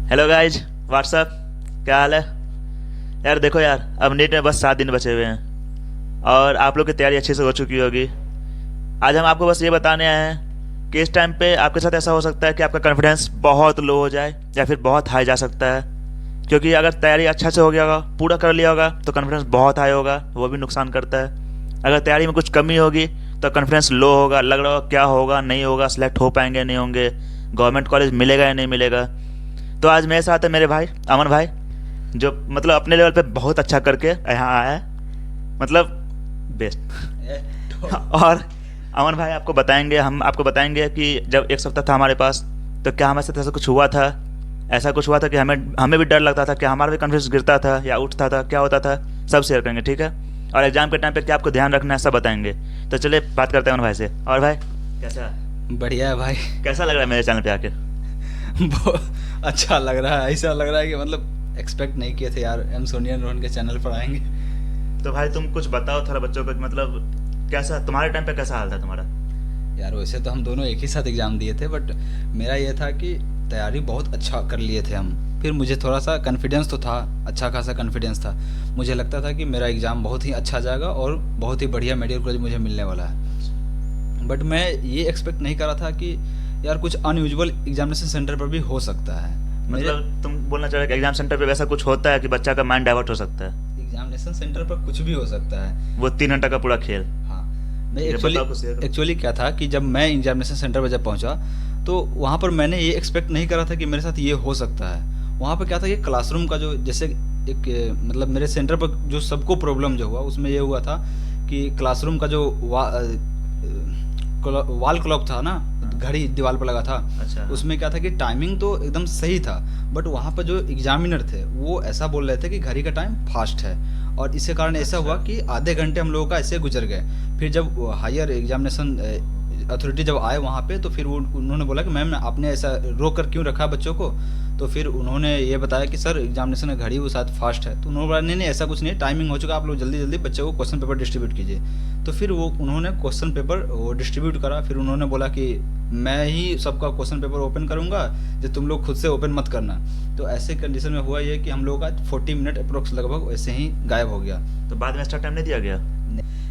Hello guys, WhatsApp, क्या हाल है यार। देखो यार, अब नीट में बस 7 दिन बचे हुए हैं और आप लोग की तैयारी अच्छे से हो चुकी होगी। आज हम आपको बस ये बताने आए हैं कि इस टाइम पे आपके साथ ऐसा हो सकता है कि आपका कॉन्फिडेंस बहुत लो हो जाए या फिर बहुत हाई जा सकता है। क्योंकि अगर तैयारी अच्छा से हो गया होगा, पूरा कर लिया होगा, तो कॉन्फिडेंस बहुत हाई होगा, वो भी नुकसान करता है। अगर तैयारी में कुछ कमी होगी तो कॉन्फिडेंस लो होगा, लग रहा होगा क्या होगा नहीं होगा, सिलेक्ट हो पाएंगे नहीं होंगे, गवर्नमेंट कॉलेज मिलेगा या नहीं मिलेगा। तो आज मेरे साथ है मेरे भाई अमन भाई, जो मतलब अपने लेवल पे बहुत अच्छा करके यहाँ आया है, मतलब बेस्ट। और अमन भाई आपको बताएंगे, हम आपको बताएंगे कि जब एक सप्ताह था हमारे पास तो क्या हमारे साथ ऐसा कुछ हुआ था। ऐसा कुछ हुआ था कि हमें हमें भी डर लगता था कि हमारा भी कॉन्फिडेंस गिरता था या उठता था, क्या होता था, सब शेयर करेंगे, ठीक है। और एग्जाम के टाइम पे क्या आपको ध्यान रखना है सब बताएंगे। तो चलिए बात करते हैं अमन भाई से। और भाई कैसा बढ़िया है भाई। कैसा लग रहा है मेरे चैनल पे आके? बहुत अच्छा लग रहा है। ऐसा लग रहा है कि मतलब एक्सपेक्ट नहीं किए थे यार, एम सोनिया रोहन के चैनल पर आएंगे। तो भाई तुम कुछ बताओ थोड़ा बच्चों को, मतलब कैसा तुम्हारे टाइम पे कैसा हाल था तुम्हारा? यार वैसे तो हम दोनों एक ही साथ एग्ज़ाम दिए थे, बट मेरा ये था कि तैयारी बहुत अच्छा कर लिए थे हम। फिर मुझे थोड़ा सा कॉन्फिडेंस तो था, अच्छा खासा कॉन्फिडेंस था। मुझे लगता था कि मेरा एग्ज़ाम बहुत ही अच्छा जाएगा और बहुत ही बढ़िया मेडिकल कॉलेज मुझे मिलने वाला है। बट मैं ये एक्सपेक्ट नहीं कर रहा था कि यार कुछ अनयूजुअल एग्जामिनेशन सेंटर पर भी हो सकता है। मेरे मतलब तुम बोलना चाह रहे हो कि एग्जाम सेंटर पे वैसा कुछ होता है कि बच्चा का माइंड डाइवर्ट हो सकता है? एग्जामिनेशन सेंटर पर कुछ भी हो सकता है। वो 3 घंटा का पूरा खेल। हाँ, मैं ये एक्चुअली बताओ कुछ शेयर करो। एक्चुअली क्या था कि जब मैं एग्जामिनेशन सेंटर पर जब पहुंचा तो वहाँ पर मैंने ये एक्सपेक्ट नहीं करा था कि मेरे साथ ये हो सकता है। वहाँ पर क्या था कि क्लासरूम का जो जैसे एक मतलब मेरे सेंटर पर जो सबको प्रॉब्लम जो हुआ उसमें ये हुआ था कि क्लासरूम का जो वॉल क्लॉक था ना, हाँ। घड़ी दीवार पर लगा था। अच्छा, हाँ। उसमें क्या था कि टाइमिंग तो एकदम सही था, बट वहाँ पर जो एग्जामिनर थे वो ऐसा बोल रहे थे कि घड़ी का टाइम फास्ट है। और इसके कारण ऐसा अच्छा। हुआ कि आधे घंटे हम लोगों का ऐसे गुजर गए। फिर जब हायर एग्जामिनेशन अथॉरिटी जब आए वहाँ पे तो फिर वो उन्होंने बोला कि मैम आपने ऐसा रोक कर क्यों रखा बच्चों को। तो फिर उन्होंने ये बताया कि सर एग्जामिनेशन का घड़ी वो शायद फास्ट है। तो उन्होंने बोला नहीं नहीं ऐसा कुछ नहीं है, टाइमिंग हो चुका, आप लोग जल्दी जल्दी बच्चों को क्वेश्चन पेपर डिस्ट्रीब्यूट कीजिए। तो फिर वो उन्होंने क्वेश्चन पेपर वो डिस्ट्रीब्यूट करा। फिर उन्होंने बोला कि मैं ही सबका क्वेश्चन पेपर ओपन करूँगा, जो तुम लोग खुद से ओपन मत करना। तो ऐसे कंडीशन में हुआ ये कि हम लोगों का 40 मिनट अप्रोक्स लगभग वैसे ही गायब हो गया। तो बाद में एक्स्ट्रा टाइम नहीं दिया गया?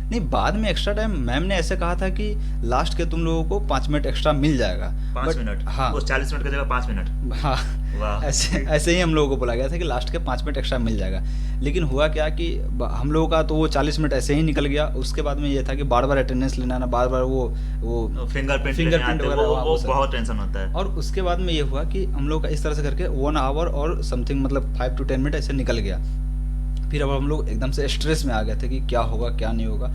नहीं, बाद में एक्स्ट्रा टाइम मैम ने ऐसे कहा था कि लास्ट के तुम लोगों को 5 मिनट एक्स्ट्रा मिल जाएगा। 5 मिनट? हाँ, वो 40 मिनट की जगह 5 मिनट? हाँ, वाह। ऐसे ऐसे ही हम लोगों को बोला गया था कि लास्ट के 5 मिनट एक्स्ट्रा मिल जाएगा। लेकिन हुआ क्या कि हम लोगों का तो वो 40 मिनट ऐसे ही निकल गया। उसके बाद में ये था कि बार बार अटेंडेंस लेना ना, बार बार वो फिंगरप्रिंट वगैरह वो सब। बहुत टेंशन होता है। और उसके बाद में ये हुआ कि हम लोग का इस तरह से करके 1 आवर और समथिंग मतलब 5 to 10 मिनट ऐसे निकल गया। फिर अब हम लोग एकदम से स्ट्रेस में आ गए थे कि क्या होगा क्या नहीं होगा।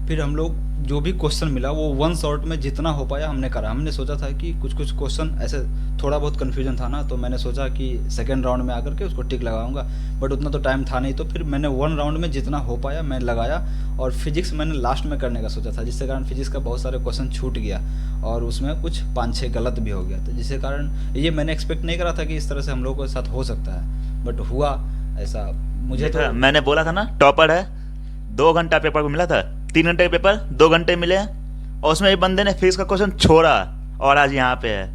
फिर हम लोग जो भी क्वेश्चन मिला वो वन शॉट में जितना हो पाया हमने करा। हमने सोचा था कि कुछ कुछ क्वेश्चन ऐसे थोड़ा बहुत कन्फ्यूजन था ना, तो मैंने सोचा कि सेकेंड राउंड में आकर के उसको टिक लगाऊंगा। बट उतना तो टाइम था नहीं, तो फिर मैंने 1 राउंड में जितना हो पाया मैं लगाया। और फिजिक्स मैंने लास्ट में करने का सोचा था, जिसके कारण फिजिक्स का बहुत सारे क्वेश्चन छूट गया और उसमें कुछ 5-6 गलत भी हो गया। तो जिसके कारण ये मैंने एक्सपेक्ट नहीं करा था कि इस तरह से हम लोगों के साथ हो सकता है, बट हुआ ऐसा। मुझे तो मैंने बोला था ना टॉपर है। 2 घंटा पेपर को मिला था, 3 घंटे का पेपर 2 घंटे मिले, और उसमें एक बंदे ने फिजिक्स का क्वेश्चन छोड़ा और आज यहाँ पे है।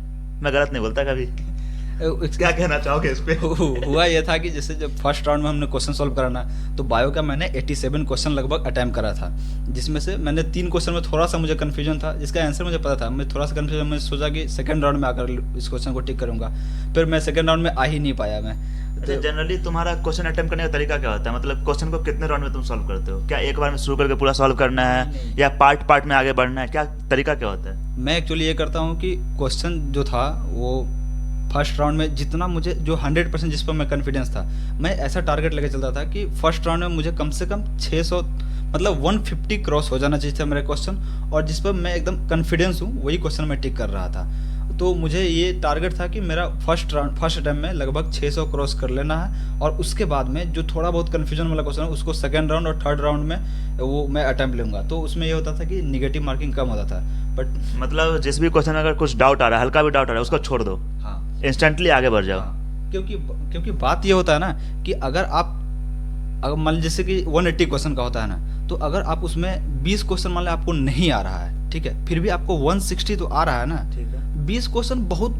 मैं गलत नहीं बोलता कभी। क्या कहना चाहोगे इस पे? हुआ ये था कि जैसे जब फर्स्ट राउंड में हमने क्वेश्चन सॉल्व कराना, तो बायो का मैंने 87 क्वेश्चन लगभग अटैम्प्ट करा था, जिसमें से मैंने 3 क्वेश्चन में थोड़ा सा मुझे कन्फ्यूजन था, जिसका आंसर मुझे पता था। मैं थोड़ा सा कन्फ्यूजन, मैं सोचा कि सेकंड राउंड में आकर इस क्वेश्चन को टिक करूंगा। फिर मैं सेकंड राउंड में आ ही नहीं पाया मैं। अच्छा, जनरली तुम्हारा क्वेश्चन अटेम्प्ट करने का तरीका क्या होता है? मतलब क्वेश्चन को कितने राउंड में तुम सॉल्व करते हो? क्या एक बार में शुरू करके पूरा सॉल्व करना है नहीं। या पार्ट पार्ट में आगे बढ़ना है? क्या तरीका क्या होता है? मैं एक्चुअली ये करता हूँ कि क्वेश्चन जो था वो फर्स्ट राउंड में जितना मुझे जो 100% जिस पर मैं कॉन्फिडेंस था, मैं ऐसा टारगेट लेके चलता था कि फर्स्ट राउंड में मुझे कम से कम 600 मतलब 150 क्रॉस हो जाना चाहिए था मेरा क्वेश्चन, और जिस पर मैं एकदम कॉन्फिडेंस हूँ वही क्वेश्चन मैं टिक कर रहा था। तो मुझे ये टारगेट था कि मेरा फर्स्ट अटैम्प्ट में लगभग 600 क्रॉस कर लेना है, और उसके बाद में जो थोड़ा बहुत कन्फ्यूजन वाला क्वेश्चन है उसको सेकेंड राउंड और थर्ड राउंड में वो मैं अटैम्प्ट लूँगा। तो उसमें ये होता था कि निगेटिव मार्किंग कम होता था। बट मतलब जिस भी क्वेश्चन अगर कुछ डाउट आ रहा है, हल्का भी डाउट आ रहा है, उसको छोड़ दो, हाँ, इंस्टेंटली आगे बढ़ जाओ। हाँ, क्योंकि बात ये होता है ना कि अगर मान लीजिए जैसे कि 180 क्वेश्चन का होता है ना, तो अगर आप उसमें 20 क्वेश्चन मान लीजिए आपको नहीं आ रहा है, ठीक है, फिर भी आपको 160 तो आ रहा है ना। ठीक है। 20 क्वेश्चन बहुत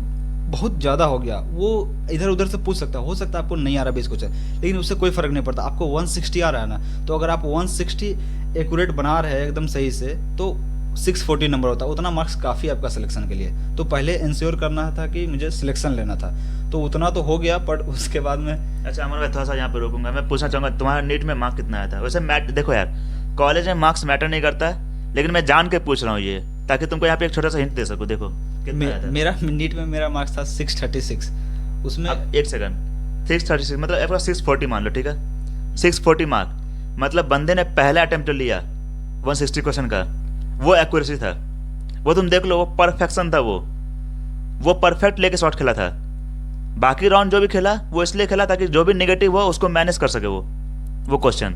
बहुत ज़्यादा हो गया, वो इधर उधर से पूछ सकता है, हो सकता है आपको नहीं आ रहा 20 क्वेश्चन, लेकिन उससे कोई फ़र्क नहीं पड़ता, आपको 160 आ रहा है ना, तो अगर आप 160 एक्यूरेट बना रहे हैं एकदम सही से, तो 640 नंबर होता है, उतना मार्क्स काफ़ी आपका सिलेक्शन के लिए। तो पहले इंश्योर करना था कि मुझे सिलेक्शन लेना था, तो उतना तो हो गया, पर उसके बाद में अच्छा अमन भाई, थोड़ा सा यहाँ पे रोकूंगा, मैं पूछना चाहूँगा तुम्हारा नीट में मार्क कितना आया था? वैसे देखो यार, कॉलेज में मार्क्स मैटर नहीं करता है, लेकिन मैं जान के पूछ रहा हूँ ये, ताकि तुमको यहाँ पे एक छोटा सा हिंट दे सकूँ। देखो कितना आया था? मेरा नीट में मेरा मार्क्स था 636, उसमें अब एक सेकंड, 636 मतलब आपका 640 मान लो, ठीक है, 640 मार्क, मतलब बंदे ने पहला अटेम्प्ट लिया 160 क्वेश्चन का, वो एक्यूरेसी था, वो तुम देख लो, वो परफेक्शन था, वो परफेक्ट लेके शॉट खेला था। बाकी राउंड जो भी खेला वो इसलिए खेला ताकि जो भी नेगेटिव हो उसको मैनेज कर सके वो क्वेश्चन।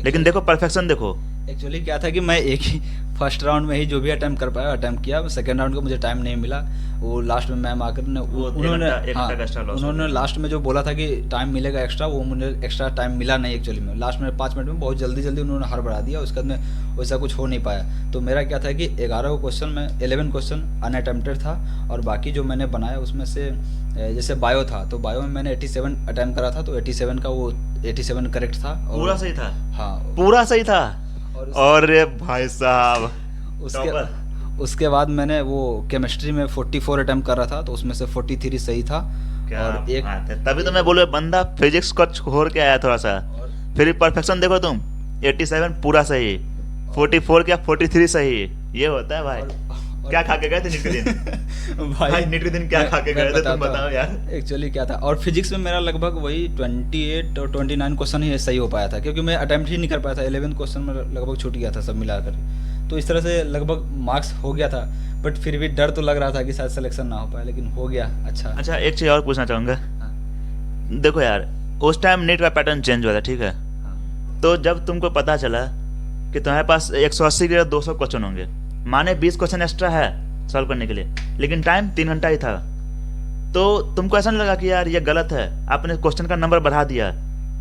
लेकिन देखो परफेक्शन देखो। एक्चुअली क्या था कि मैं एक ही फर्स्ट राउंड में ही जो भी अटेम्प्ट कर पाया अटेम्प्ट किया, सेकंड राउंड का मुझे टाइम नहीं मिला, वो लास्ट में मैम आकर ने उन्होंने उन्होंने लास्ट में जो बोला था कि टाइम मिलेगा एक्स्ट्रा, वो मुझे एक्स्ट्रा टाइम मिला नहीं एक्चुअली में, लास्ट में 5 मिनट में बहुत जल्दी उन्होंने हड़बड़ा दिया, उसके बाद में वैसा कुछ हो नहीं पाया। तो मेरा क्या था कि 11 क्वेश्चन में 11 क्वेश्चन अनअटेम्प्टेड था, और बाकी जो मैंने बनाया उसमें से जैसे बायो था, तो बायो में मैंने 87 अटेम्प्ट करा था, तो 87 का वो 87 करेक्ट था, पूरा सही था। हाँ पूरा सही था। और भाई साहब उसके बाद मैंने वो केमिस्ट्री में 44 अटेम्प्ट कर रहा था, तो उसमें से 43 सही था। क्या और एक बात है, तभी तो मैं बोलूँ बंदा फिजिक्स को छोड़ के आया थोड़ा सा। फिर परफेक्शन देखो तुम, 87 पूरा सही, 44 क्या 43 सही, ये होता है भाई। क्या खा के गए थे नीट के दिन? भाई नीट के दिन क्या खा के गए थे तुम बताओ यार। एक्चुअली क्या था, और फिजिक्स में मेरा लगभग वही 28 और 29 क्वेश्चन ही सही हो पाया था, क्योंकि मैं अटेम्प्ट ही नहीं कर पाया था, 11 क्वेश्चन में लगभग छूट गया था सब मिलाकर, तो इस तरह से लगभग मार्क्स हो गया था, बट फिर भी डर तो लग रहा था कि शायद सिलेक्शन ना हो पाए, लेकिन हो गया। अच्छा एक चीज़ और पूछना चाहूँगा। देखो यार, उस टाइम नीट का पैटर्न चेंज हुआ था, ठीक है, तो जब तुमको पता चला कि तुम्हारे पास 180 के 200 क्वेश्चन होंगे, माने 20 क्वेश्चन एक्स्ट्रा है सॉल्व करने के लिए, लेकिन टाइम 3 घंटा ही था, तो तुमको ऐसा नहीं लगा कि यार ये गलत है, आपने क्वेश्चन का नंबर बढ़ा दिया?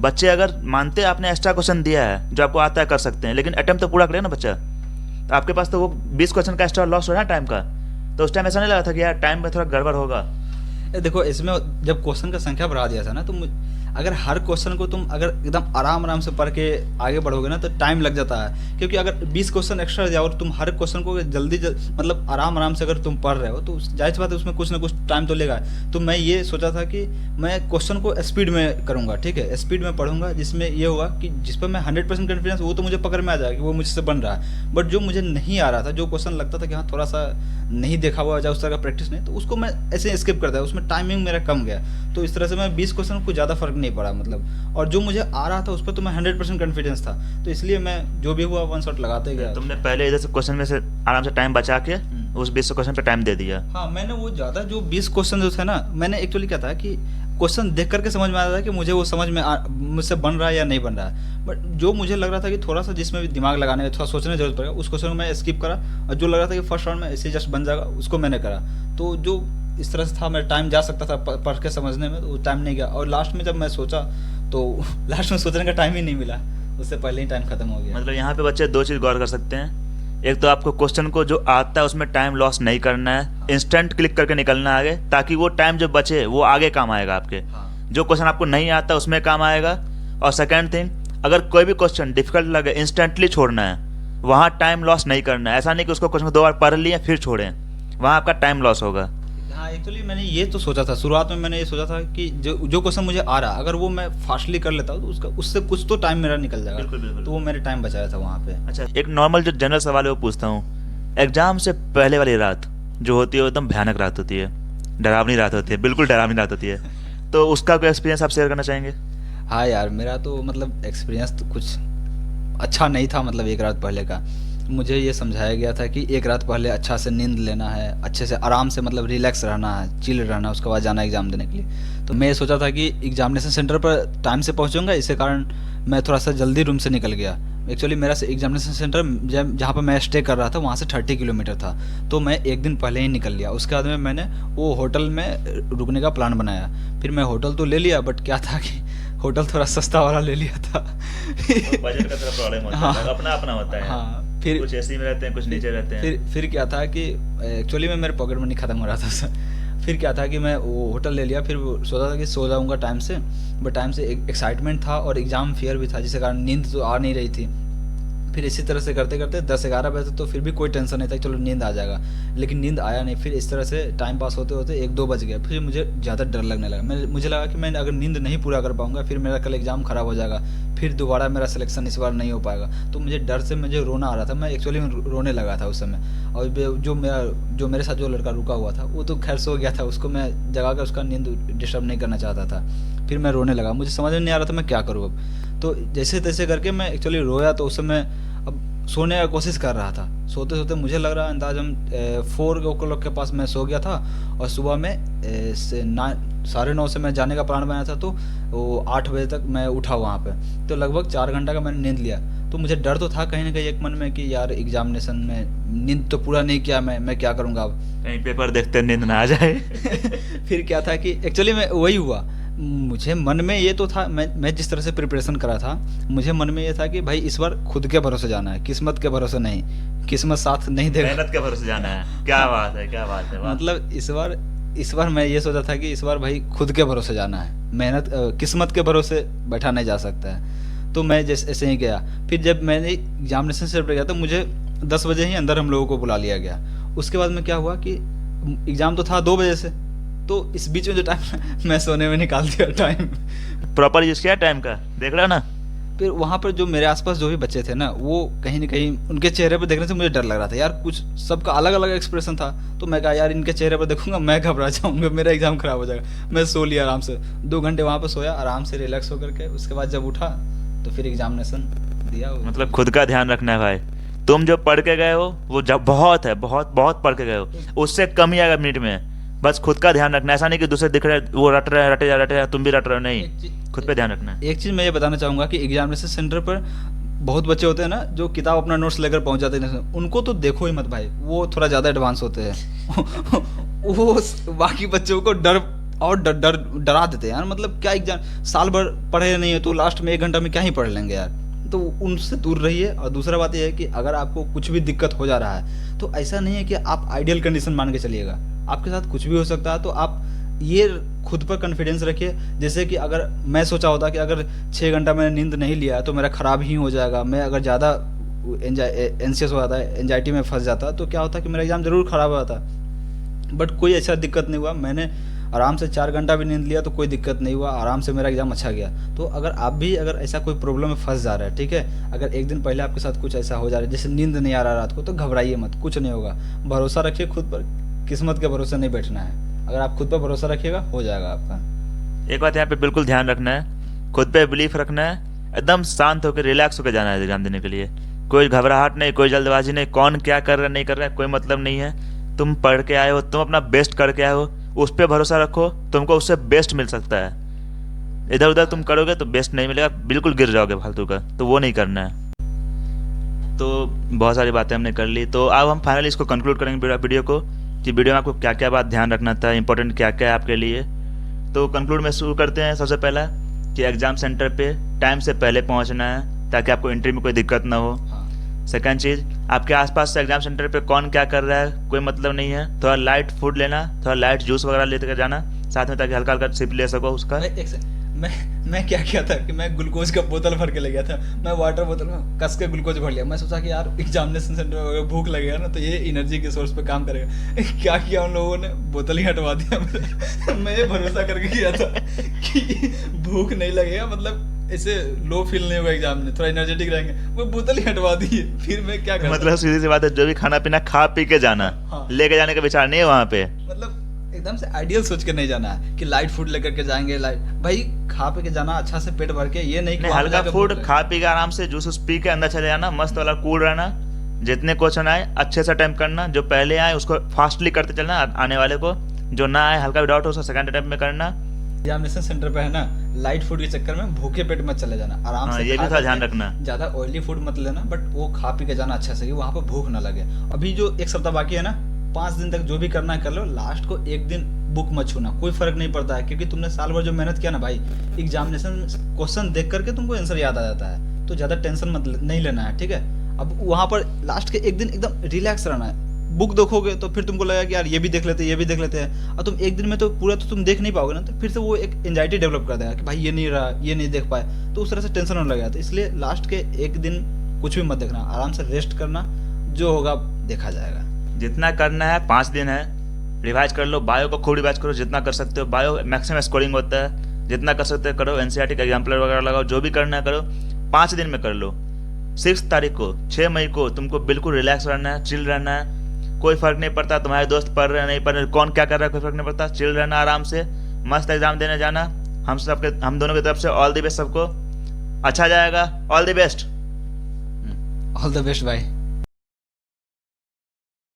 बच्चे अगर मानते आपने एक्स्ट्रा क्वेश्चन दिया है जो आपको आता है कर सकते हैं, लेकिन अटेम्प्ट तो पूरा करे ना बच्चा, तो आपके पास तो वो 20 क्वेश्चन का एक्स्ट्रा लॉस हो रहा है टाइम का, तो उस टाइम ऐसा नहीं लगा था कि यार टाइम में थोड़ा गड़बड़ होगा? देखो इसमें जब क्वेश्चन का संख्या बढ़ा दिया था ना, तो अगर हर क्वेश्चन को तुम अगर एकदम आराम से पढ़ के आगे बढ़ोगे ना, तो टाइम लग जाता है, क्योंकि अगर 20 क्वेश्चन एक्स्ट्रा दिया और तुम हर क्वेश्चन को जल्दी मतलब आराम से अगर तुम पढ़ रहे हो, तो जाहिर सी बात है उसमें कुछ ना कुछ टाइम तो लेगा। तो मैं ये सोचा था कि मैं क्वेश्चन को स्पीड में करूँगा, ठीक है, स्पीड में पढ़ूंगा, जिसमें ये होगा कि जिस पर मैं 100% कॉन्फिडेंस, वो तो मुझे पकड़ में आ जाएगा कि वो मुझसे बन रहा है, बट जो मुझे नहीं आ रहा था, जो क्वेश्चन लगता था कि हाँ थोड़ा सा नहीं देखा हुआ या उस तरह का प्रैक्टिस नहीं, तो उसको मैं ऐसे स्किप करता है, उसमें टाइमिंग मेरा कम गया, तो इस तरह से मैं 20 क्वेश्चन को ज़्यादा फर्क नहीं पड़ा मतलब, और जो मुझे आ रहा था उस पर तो मैं 100% कॉन्फिडेंस था, तो इसलिए मैं जो भी हुआ 1 शॉट लगाते गया। तुमने पहले इधर से क्वेश्चन में से आराम से टाइम बचा के उस 20 क्वेश्चन पे टाइम दे दिया? हाँ, मैंने वो ज़्यादा जो 20 क्वेश्चन जो थे ना, मैंने एक्चुअली क्या था कि क्वेश्चन देख करके समझ में आ रहा था कि मुझे वो समझ में मुझसे बन रहा है या नहीं बन रहा है, बट जो मुझे लग रहा था कि थोड़ा सा जिसमें भी दिमाग लगाने में थोड़ा सोचने की जरूरत पड़ेगा, उस क्वेश्चन को मैं स्किप करा, और जो लग रहा था कि फर्स्ट राउंड में ऐसे जस्ट बन जाएगा उसको मैंने करा, तो जो इस तरह से था मेरा टाइम जा सकता था पढ़ के समझने में, तो वो टाइम नहीं गया, और लास्ट में जब मैं सोचा तो लास्ट में सोचने का टाइम ही नहीं मिला, उससे पहले ही टाइम खत्म हो गया। मतलब यहाँ पे बच्चे 2 चीज़ गौर कर सकते हैं, एक तो आपको क्वेश्चन को जो आता है उसमें टाइम लॉस नहीं करना है, इंस्टेंट क्लिक करके निकलना है आगे, ताकि वो टाइम जो बचे वो आगे काम आएगा आपके। जो क्वेश्चन आपको नहीं आता उसमें काम आएगा। और सेकंड थिंग, अगर कोई भी क्वेश्चन डिफिकल्ट लगे इंस्टेंटली छोड़ना है, वहाँ टाइम लॉस नहीं करना है। ऐसा नहीं कि उसको क्वेश्चन को 2 बार पढ़ लिए फिर छोड़ें, वहाँ आपका टाइम लॉस होगा। हाँ, एक्चुअली मैंने ये तो सोचा था, शुरुआत में मैंने ये सोचा था कि जो क्वेश्चन मुझे आ रहा, अगर वो मैं फास्टली कर लेता हूँ तो उससे कुछ तो टाइम मेरा निकल जाएगा। बिल्कुल। तो वो मेरे टाइम बचाया था वहाँ पे। अच्छा, एक नॉर्मल जो जनरल सवाल है वो पूछता हूँ। एग्जाम से पहले वाली रात जो होती है वो एकदम भयानक रात होती है, डरावनी रात होती है, बिल्कुल डरावनी रात होती है, तो उसका कोई एक्सपीरियंस आप शेयर करना चाहेंगे? हाँ यार, मेरा तो मतलब एक्सपीरियंस तो कुछ अच्छा नहीं था। मतलब एक रात पहले का मुझे ये समझाया गया था कि एक रात पहले अच्छा से नींद लेना है, अच्छे से आराम से मतलब रिलैक्स रहना है, चिल रहना है, उसके बाद जाना एग्ज़ाम देने के लिए। तो मैं सोचा था कि एग्जामिनेशन सेंटर पर टाइम से पहुंचूंगा, इसी कारण मैं थोड़ा सा जल्दी रूम से निकल गया। एक्चुअली मेरा एग्जामिनेशन सेंटर जहाँ पर मैं स्टे कर रहा था वहाँ से 30 किलोमीटर था, तो मैं एक दिन पहले ही निकल लिया। उसके बाद में मैंने वो होटल में रुकने का प्लान बनाया। फिर मैं होटल तो ले लिया, बट क्या था कि होटल थोड़ा सस्ता वाला ले लिया था। तो बजट का थोड़ा प्रॉब्लम होता है, अपना अपना होता है। हाँ, फिर कुछ एसी में रहते हैं, कुछ नीचे रहते हैं। फिर क्या था कि एक्चुअली में मेरे पॉकेट मनी खत्म हो रहा था फिर क्या था कि मैं वो होटल ले लिया, फिर वो सोचा था कि सो जाऊँगा टाइम से, बट टाइम से एक एक्साइटमेंट था और एग्ज़ाम फियर भी था, जिसके कारण नींद तो आ नहीं रही थी। फिर इसी तरह से करते करते 10-11 बजे तो फिर भी कोई टेंशन नहीं था कि चलो नींद आ जाएगा, लेकिन नींद आया नहीं। फिर इस तरह से टाइम पास होते होते 1-2 बज गया। फिर मुझे ज़्यादा डर लगने लगा, मुझे लगा कि मैं अगर नींद नहीं पूरा कर पाऊंगा फिर मेरा कल एग्ज़ाम ख़राब हो जाएगा, फिर दोबारा मेरा सिलेक्शन इस बार नहीं हो पाएगा। तो मुझे डर से मुझे रोना आ रहा था, मैं एक्चुअली में रोने लगा था उस समय। और जो मेरे साथ जो लड़का रुका हुआ था वो तो खैर सो गया था, उसको मैं जगा कर उसका नींद डिस्टर्ब नहीं करना चाहता था। फिर मैं रोने लगा, मुझे समझ में नहीं आ रहा था मैं क्या करूँ अब। तो जैसे तैसे करके मैं एक्चुअली रोया, तो उस समय अब सोने का कोशिश कर रहा था। सोते सोते मुझे लग रहा अंदाज हम 4 o'clock के पास मैं सो गया था, और सुबह में 9:30 से मैं जाने का प्लान बनाया था, तो वो 8 बजे तक मैं उठा वहाँ पे। तो लगभग 4 घंटा का मैंने नींद लिया। तो मुझे डर तो था कहीं ना कहीं एक मन में कि यार एग्जामिनेशन में नींद तो पूरा नहीं किया, मैं क्या करूँगा अब। कहीं पेपर देखते नींद ना आ जाए। फिर क्या था कि एक्चुअली में वही हुआ, मुझे मन में ये तो था, मैं जिस तरह से प्रिपरेशन करा था, मुझे मन में ये था कि भाई इस बार खुद के भरोसे जाना है, किस्मत के भरोसे नहीं। किस्मत साथ नहीं देगा, मेहनत के भरोसे जाना है। क्या बात है, क्या बात है, वाह। मतलब इस बार मैं ये सोचा था कि इस बार भाई खुद के भरोसे जाना है, मेहनत किस्मत के भरोसे बैठा नहीं जा सकता है। तो मैं जैसे ऐसे ही गया। फिर जब मैंने एग्जामिनेशन सेंटर पर गया तो मुझे 10 बजे ही अंदर हम लोगों को बुला लिया गया। उसके बाद में क्या हुआ कि एग्ज़ाम तो था 2 बजे से, तो इस बीच में जो टाइम मैं सोने में निकाल दिया टाइम। प्रॉपर यूज किया टाइम का, देख रहा ना। फिर वहाँ पर जो मेरे आसपास जो भी बच्चे थे ना, वो कहीं ना कहीं उनके चेहरे पर देखने से मुझे डर लग रहा था यार, कुछ सबका अलग अलग एक्सप्रेशन था। तो मैं कहा यार इनके चेहरे पर देखूंगा मैं घबरा जाऊंगा, मेरा एग्जाम खराब हो जाएगा। मैं सो लिया आराम से, 2 घंटे वहाँ पर सोया आराम से रिलैक्स होकर के। उसके बाद जब उठा तो फिर एग्जामिनेशन दिया। मतलब खुद का ध्यान रखना है भाई। तुम जो पढ़ के गए हो वो जब बहुत है, बहुत बहुत पढ़ के गए हो, उससे कम ही आएगा मिनट में। बस खुद का ध्यान रखना है, ऐसा नहीं कि दूसरे दिख रहे वो रट रहे रटे तुम भी रट रहे हो, नहीं, खुद पे ध्यान रखना है। एक चीज़ मैं ये बताना चाहूँगा कि एग्जामिनेशन सेंटर पर बहुत बच्चे होते हैं ना जो किताब अपना नोट्स लेकर पहुंच जाते हैं, उनको तो देखो ही मत भाई, वो थोड़ा ज़्यादा एडवांस होते हैं। वो बाकी बच्चों को डरा देते हैं यार। मतलब क्या एग्जाम साल भर पढ़े नहीं है तो लास्ट में 1 घंटा में क्या ही पढ़ लेंगे यार। तो उनसे दूर रहिए। और दूसरा बात यह है कि अगर आपको कुछ भी दिक्कत हो जा रहा है तो ऐसा नहीं है कि आप आइडियल कंडीशन मान के चलिएगा, आपके साथ कुछ भी हो सकता है। तो आप ये खुद पर कॉन्फिडेंस रखिए। जैसे कि अगर मैं सोचा होता कि अगर 6 घंटा मैंने नींद नहीं लिया तो मेरा ख़राब ही हो जाएगा, मैं अगर ज़्यादा एंशियस हो जाता है, एंजाइटी में फंस जाता, तो क्या होता कि मेरा एग्ज़ाम ज़रूर ख़राब हो जाता। बट कोई ऐसा दिक्कत नहीं हुआ, मैंने आराम से 4 घंटा भी नींद लिया तो कोई दिक्कत नहीं हुआ, आराम से मेरा एग्ज़ाम अच्छा गया। तो अगर आप भी अगर ऐसा कोई प्रॉब्लम में फंस जा रहा है, ठीक है, अगर एक दिन पहले आपके साथ कुछ ऐसा हो जा रहा है जैसे नींद नहीं आ रहा रात को, तो घबराइए मत, कुछ नहीं होगा। भरोसा रखिए खुद पर, किस्मत के भरोसे नहीं बैठना है। अगर आप खुद पर भरोसा रखिएगा हो जाएगा आपका। एक बात यहाँ पे बिल्कुल ध्यान रखना है, खुद पे बिलीफ रखना है, एकदम शांत होकर रिलैक्स होकर जाना है एग्जाम देने के लिए। कोई घबराहट नहीं, कोई जल्दबाजी नहीं, कौन क्या कर रहा है नहीं कर रहा है कोई मतलब नहीं है। तुम पढ़ के आए हो, तुम अपना बेस्ट करके आए हो, उस पर भरोसा रखो, तुमको उससे बेस्ट मिल सकता है। इधर उधर तुम करोगे तो बेस्ट नहीं मिलेगा, बिल्कुल गिर जाओगे फालतू का, तो वो नहीं करना है। तो बहुत सारी बातें हमने कर ली, तो अब हम फाइनली इसको कंक्लूड करेंगे वीडियो को, कि वीडियो में आपको क्या क्या बात ध्यान रखना था, इंपॉर्टेंट क्या क्या है आपके लिए। तो कंक्लूड में शुरू करते हैं। सबसे पहला कि एग्ज़ाम सेंटर पे टाइम से पहले पहुंचना है ताकि आपको एंट्री में कोई दिक्कत ना हो। सेकंड चीज़, आपके आसपास से एग्जाम सेंटर पे कौन क्या कर रहा है कोई मतलब नहीं है, थोड़ा लाइट फूड लेना, थोड़ा लाइट जूस वगैरह लेकर जाना साथ में, ताकि हल्का हल्का सिप ले सको उसका। मैं क्या किया था कि मैं ग्लूकोज का बोतल भर के ले गया था। मैं वाटर बोतल में कस के ग्लूकोज भर लिया। मैं सोचा कि यार एग्जामिनेशन सेंटर में अगर भूख लगेगा ना तो ये एनर्जी के सोर्स पे काम करेगा। क्या किया उन लोगों ने, बोतल ही हटवा दिया मेरा। मैं ये भरोसा करके किया था कि भूख नहीं लगेगा, मतलब ऐसे लो फील नहीं होगा एग्जाम में, थोड़ा एनर्जेटिक रहेंगे, वो बोतल ही हटवा दी। फिर मैं क्या कर, मतलब सीधी सी बात है, जो भी खाना पीना खा पी के जाना, हाँ। लेके जाने का विचार नहीं है वहाँ पे। मतलब एकदम से आइडियल सोच के नहीं जाना है कि लाइट फूड लेकर के जाएंगे, लाइट भाई खा पी के जाना अच्छा से पेट भर के, ये नहीं कि हल्का फूड खा पी के आराम से जूस पी के अंदर चले जाना, मस्त वाला कूल रहना। जितने क्वेश्चन आए अच्छे से अटेम्प्ट करना, जो पहले आए उसको फास्टली करते चलना, आने वाले को जो ना आए हल्का भी डाउट हो उसको सेकंड अटेम्प्ट में करना। एग्जामिनेशन सेंटर पे है ना, लाइट फूड के चक्कर में भूखे पेट मत चले जाना, आराम से ये भी थोड़ा ध्यान रखना। ज्यादा ऑयली फूड मत लेना, बट वो खा पी के जाना अच्छा से, वहाँ पर भूख ना लगे। अभी जो 1 सप्ताह बाकी है ना, 5 दिन तक जो भी करना है कर लो, लास्ट को 1 दिन बुक मत छूना, कोई फर्क नहीं पड़ता है, क्योंकि तुमने साल भर जो मेहनत किया ना भाई, एग्जामिनेशन क्वेश्चन देख करके तुमको आंसर याद आ जाता है। तो ज्यादा टेंशन मत नहीं लेना है, ठीक है। अब वहाँ पर लास्ट के 1 दिन एकदम रिलैक्स रहना है, बुक देखोगे तो फिर तुमको लगेगा कि यार ये भी देख लेते हैं, ये भी देख लेते हैं, और तुम एक दिन में तो पूरा तो तुम देख नहीं पाओगे ना, तो फिर से वो एक एंजाइटी डेवलप कर देगा कि भाई ये नहीं रहा, ये नहीं देख पाए, तो उस तरह से टेंशन होने लगेगा। तो इसलिए लास्ट के एक दिन कुछ भी मत देखना, आराम से रेस्ट करना, जो होगा देखा जाएगा। जितना करना है 5 दिन है, रिवाइज कर लो, बायो को खूब रिवाइज करो जितना कर सकते हो। बायो मैक्सिमम स्कोरिंग होता है, जितना कर सकते हो करो। एनसीईआरटी का एग्जाम्पलर वगैरह लगाओ, जो भी करना है करो, 5 दिन में कर लो। 6 तारीख को 6 मई को तुमको बिल्कुल रिलैक्स रहना है, चिल रहना है। कोई फर्क नहीं पड़ता तुम्हारे दोस्त पढ़ रहे नहीं पढ़ रहे, कौन क्या कर रहा है, कोई फर्क नहीं पड़ता। चिल रहना, आराम से मस्त एग्जाम देने जाना। हम दोनों की तरफ से ऑल द बेस्ट सबको। अच्छा जाएगा, all the best. All the best भाई।